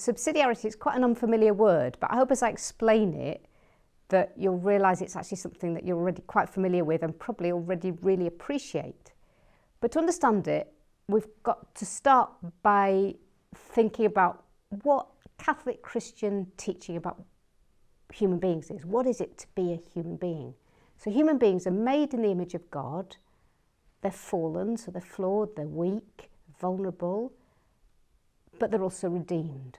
Subsidiarity is quite an unfamiliar word, but I hope as I explain it that you'll realise it's actually something that you're already quite familiar with and probably already really appreciate. But to understand it, we've got to start by thinking about what Catholic Christian teaching about human beings is. What is it to be a human being? So human beings are made in the image of God. They're fallen, so they're flawed, they're weak, vulnerable, but they're also redeemed.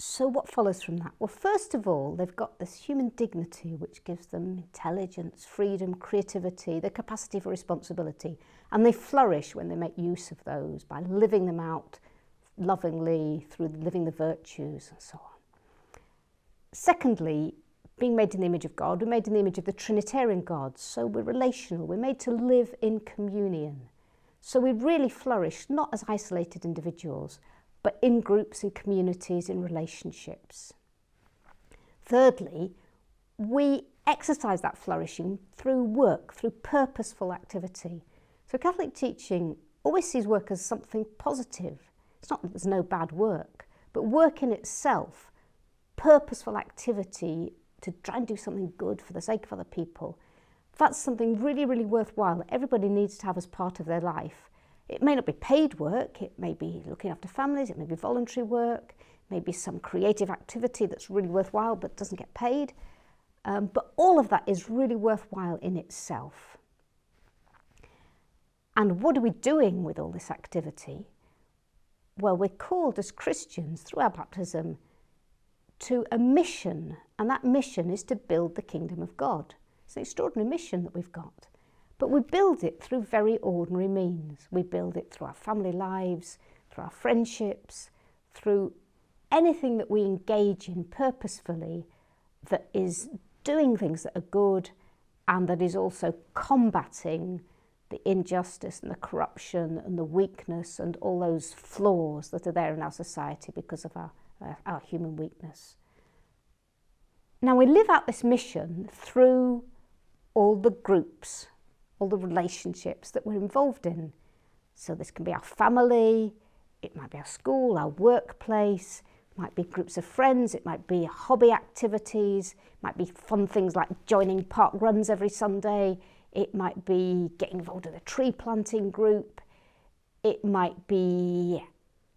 So what follows from that? Well, first of all, they've got this human dignity which gives them intelligence, freedom, creativity, the capacity for responsibility, and they flourish when they make use of those by living them out lovingly through living the virtues and so on. Secondly, being made in the image of God, we're made in the image of the Trinitarian God, so we're relational, we're made to live in communion. So we really flourish not as isolated individuals, but in groups and communities, in relationships. Thirdly, we exercise that flourishing through work, through purposeful activity. So Catholic teaching always sees work as something positive. It's not that there's no bad work, but work in itself, purposeful activity to try and do something good for the sake of other people, that's something really, really worthwhile that everybody needs to have as part of their life. It may not be paid work, it may be looking after families, it may be voluntary work, maybe some creative activity that's really worthwhile but doesn't get paid. But all of that is really worthwhile in itself. And what are we doing with all this activity? Well, we're called as Christians through our baptism to a mission, and that mission is to build the kingdom of God. It's an extraordinary mission that we've got. But we build it through very ordinary means. We build it through our family lives, through our friendships, through anything that we engage in purposefully that is doing things that are good and that is also combating the injustice and the corruption and the weakness and all those flaws that are there in our society because of our human weakness. Now we live out this mission through all the groups, all the relationships that we're involved in. So this can be our family, it might be our school, our workplace, it might be groups of friends, it might be hobby activities, it might be fun things like joining park runs every Sunday, it might be getting involved in a tree planting group, it might be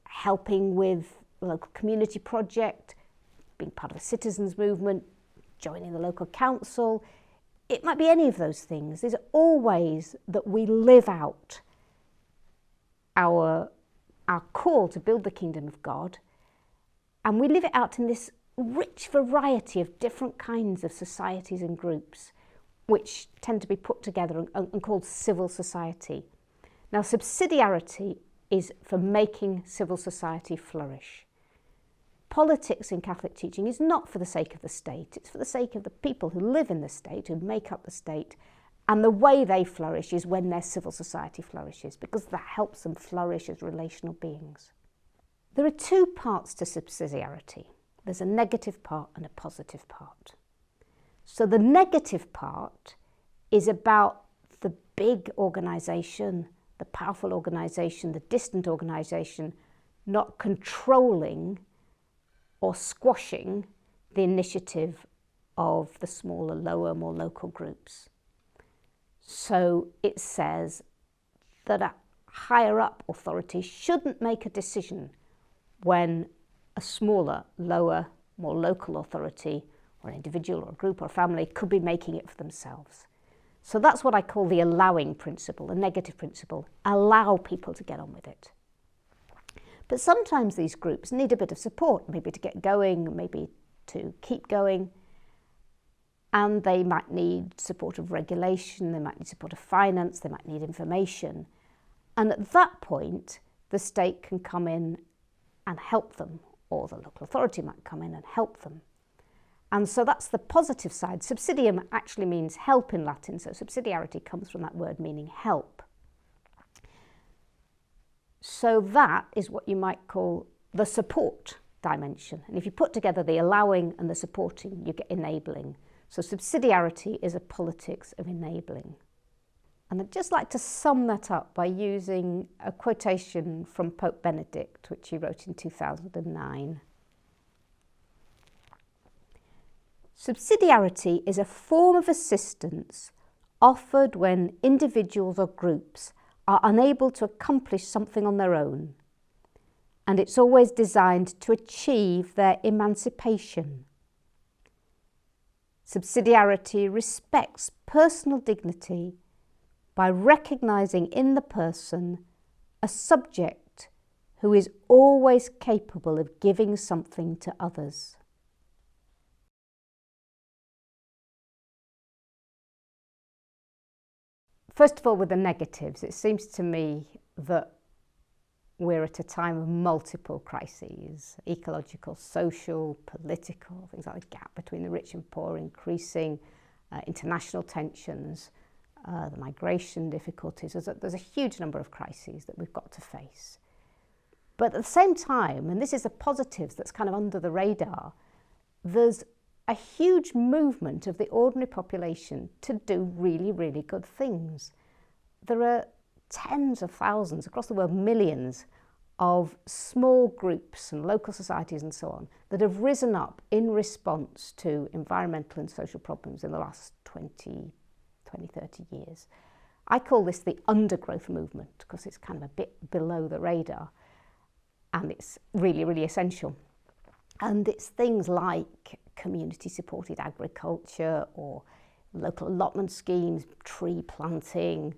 helping with a local community project, being part of a citizens movement, joining the local council. It might be any of those things. There's all ways that we live out our call to build the kingdom of God, and we live it out in this rich variety of different kinds of societies and groups which tend to be put together and called civil society. Now, subsidiarity is for making civil society flourish. Politics in Catholic teaching is not for the sake of the state, it's for the sake of the people who live in the state, who make up the state, and the way they flourish is when their civil society flourishes, because that helps them flourish as relational beings. There are two parts to subsidiarity. There's a negative part and a positive part. So the negative part is about the big organisation, the powerful organisation, the distant organisation, not controlling or squashing the initiative of the smaller, lower, more local groups. So it says that a higher up authority shouldn't make a decision when a smaller, lower, more local authority or an individual or a group or a family could be making it for themselves. So that's what I call the allowing principle, the negative principle. Allow people to get on with it. But sometimes these groups need a bit of support, maybe to get going, maybe to keep going. And they might need support of regulation, they might need support of finance, they might need information. And at that point, the state can come in and help them, or the local authority might come in and help them. And so that's the positive side. Subsidium actually means help in Latin, so subsidiarity comes from that word meaning help. So that is what you might call the support dimension. And if you put together the allowing and the supporting, you get enabling. So subsidiarity is a politics of enabling. And I'd just like to sum that up by using a quotation from Pope Benedict, which he wrote in 2009. Subsidiarity is a form of assistance offered when individuals or groups are unable to accomplish something on their own, and it's always designed to achieve their emancipation. Subsidiarity respects personal dignity by recognising in the person a subject who is always capable of giving something to others. First of all, with the negatives, it seems to me that we're at a time of multiple crises: ecological, social, political, things like the gap between the rich and poor increasing, international tensions, the migration difficulties. There's a huge number of crises that we've got to face. But at the same time, and this is a positive that's kind of under the radar, there's a huge movement of the ordinary population to do really, really good things. There are tens of thousands across the world, millions of small groups and local societies and so on that have risen up in response to environmental and social problems in the last 20, 30 years. I call this the undergrowth movement because it's kind of a bit below the radar, and it's really, really essential. And it's things like community-supported agriculture or local allotment schemes, tree planting,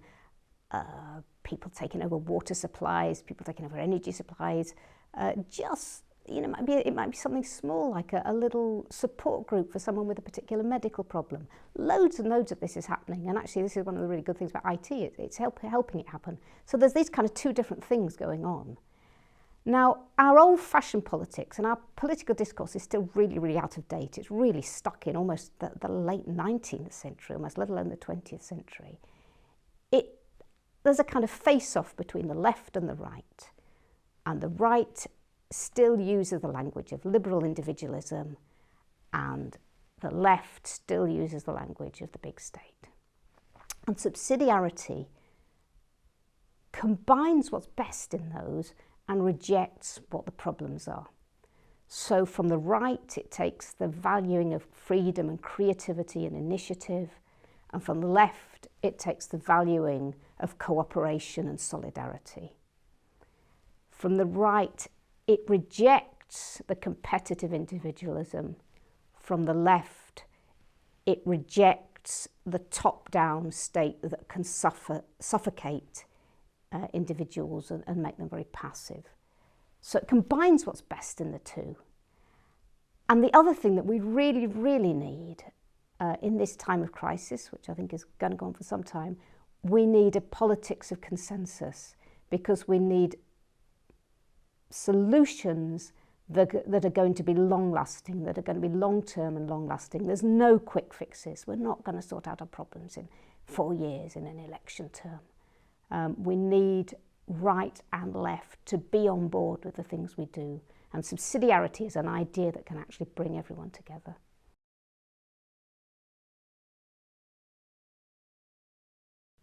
people taking over water supplies, people taking over energy supplies. It might be something small like a little support group for someone with a particular medical problem. Loads and loads of this is happening, and actually this is one of the really good things about IT. It's helping it happen. So there's these kind of two different things going on. Now, our old-fashioned politics and our political discourse is still really, really out of date. It's really stuck in almost the late 19th century, almost, let alone the 20th century. There's a kind of face-off between the left and the right. And the right still uses the language of liberal individualism, and the left still uses the language of the big state. And subsidiarity combines what's best in those and rejects what the problems are. So from the right, it takes the valuing of freedom and creativity and initiative, and from the left, it takes the valuing of cooperation and solidarity. From the right, it rejects the competitive individualism. From the left, it rejects the top-down state that can suffocate individuals and make them very passive. So it combines what's best in the two. And the other thing that we really, really need in this time of crisis, which I think is going to go on for some time, we need a politics of consensus, because we need solutions that are going to be long-lasting, that are going to be long-term and long-lasting. There's no quick fixes. We're not going to sort out our problems in 4 years in an election term. We need right and left to be on board with the things we do. And subsidiarity is an idea that can actually bring everyone together.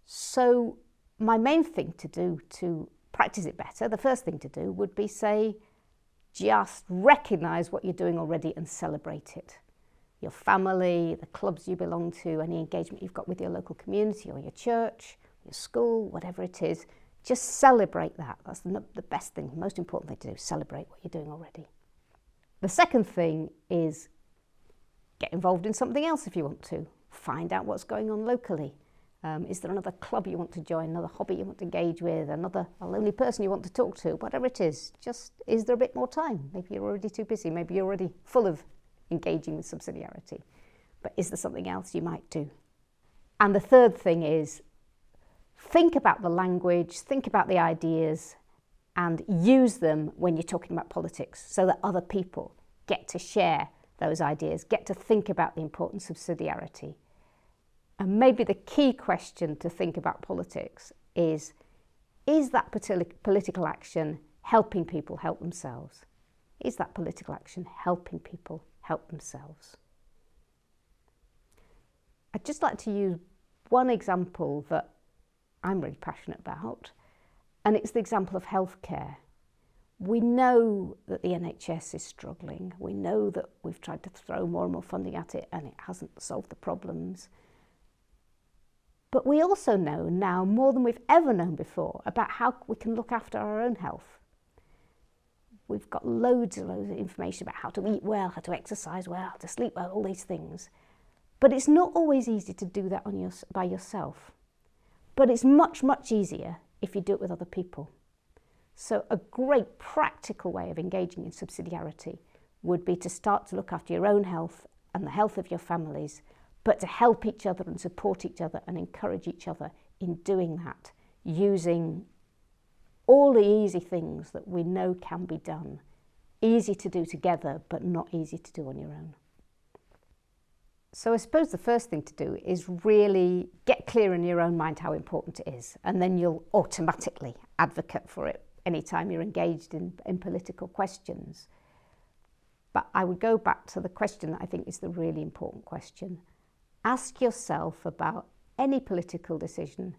So my main thing to do to practice it better, the first thing to do would be, say, just recognise what you're doing already and celebrate it. Your family, the clubs you belong to, any engagement you've got with your local community or your church, your school, whatever it is, just celebrate that. That's the best thing, the most important thing to do, celebrate what you're doing already. The second thing is get involved in something else if you want to. Find out what's going on locally. Is there another club you want to join, another hobby you want to engage with, a lonely person you want to talk to, whatever it is. Just, is there a bit more time? Maybe you're already too busy, maybe you're already full of engaging with subsidiarity. But is there something else you might do? And the third thing is, think about the language, think about the ideas, and use them when you're talking about politics so that other people get to share those ideas, get to think about the importance of subsidiarity. And maybe the key question to think about politics is that political action helping people help themselves? Is that political action helping people help themselves? I'd just like to use one example that I'm really passionate about, and it's the example of healthcare. We know that the NHS is struggling. We know that we've tried to throw more and more funding at it and it hasn't solved the problems. But we also know now more than we've ever known before about how we can look after our own health. We've got loads of information about how to eat well, how to exercise well, how to sleep well, all these things. But it's not always easy to do that by yourself. But it's much, much easier if you do it with other people. So a great practical way of engaging in subsidiarity would be to start to look after your own health and the health of your families, but to help each other and support each other and encourage each other in doing that, using all the easy things that we know can be done, easy to do together, but not easy to do on your own. So I suppose the first thing to do is really get clear in your own mind how important it is, and then you'll automatically advocate for it anytime you're engaged in political questions. But I would go back to the question that I think is the really important question. Ask yourself about any political decision,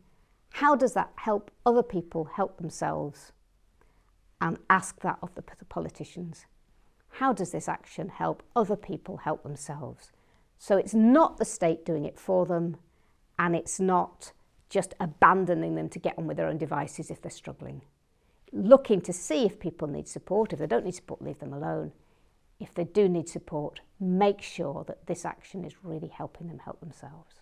how does that help other people help themselves? And ask that of the politicians. How does this action help other people help themselves? So it's not the state doing it for them, and it's not just abandoning them to get on with their own devices if they're struggling. Looking to see if people need support. If they don't need support, leave them alone. If they do need support, make sure that this action is really helping them help themselves.